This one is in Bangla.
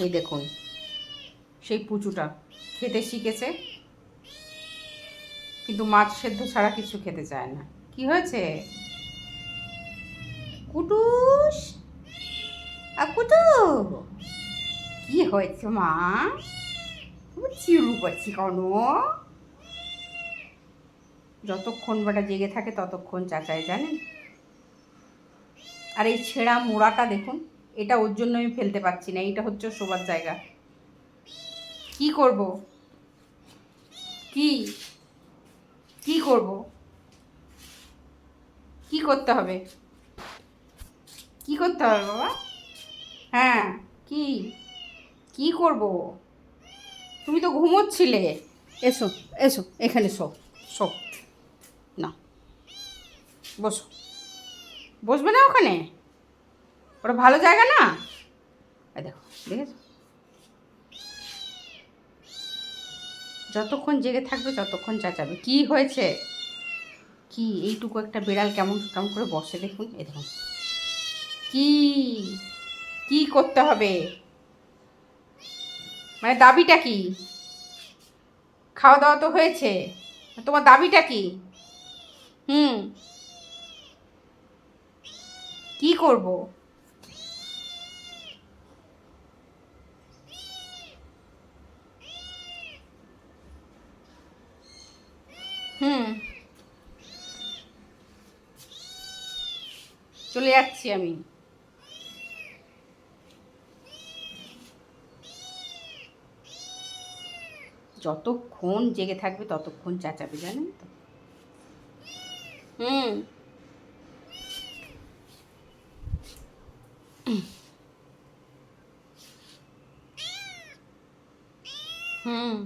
এই দেখুন সেই পুচুটা খেতে শিখেছে, কিন্তু মাছ সেদ্ধ ছাড়া কিছু খেতে চায় না। কি হয়েছে কুটুস? কুটু, কি হয়েছে মা? চিরু করছি কেন? যতক্ষণ বেটা জেগে থাকে ততক্ষণ চাচাই, জানেন? আর এই ছেঁড়া মোড়াটা দেখুন, এটা ওর জন্য আমি ফেলতে পারছি না। এইটা হচ্ছে শোবার জায়গা। কি করব? কি কি করব? কি করতে হবে? কি করতে হবে বাবা? হ্যাঁ, কি কি করব? তুমি তো ঘুমোচ্ছিলে। এসো, এসো এখানে শো, শো। না, বসো। বসবে না ওখানে? ওটা ভালো জায়গা না? দেখো, দেখেছো? যতক্ষণ জেগে থাকবে ততক্ষণ চেঁচাবে। কি হয়েছে? কি এইটুকু একটা বিড়াল কেমন কেমন করে বসে দেখুন, এ দেখুন। কি কি করতে হবে? মানে দাবিটা কি? খাওয়া দাওয়া তো হয়েছে, তোমার দাবিটা কি? হুম, কি করব? হুম, চলে যাচ্ছি আমি। যতক্ষণ জেগে থাকবে ততক্ষণ চেঁচাবে, জানেন তো? হুম, হুম।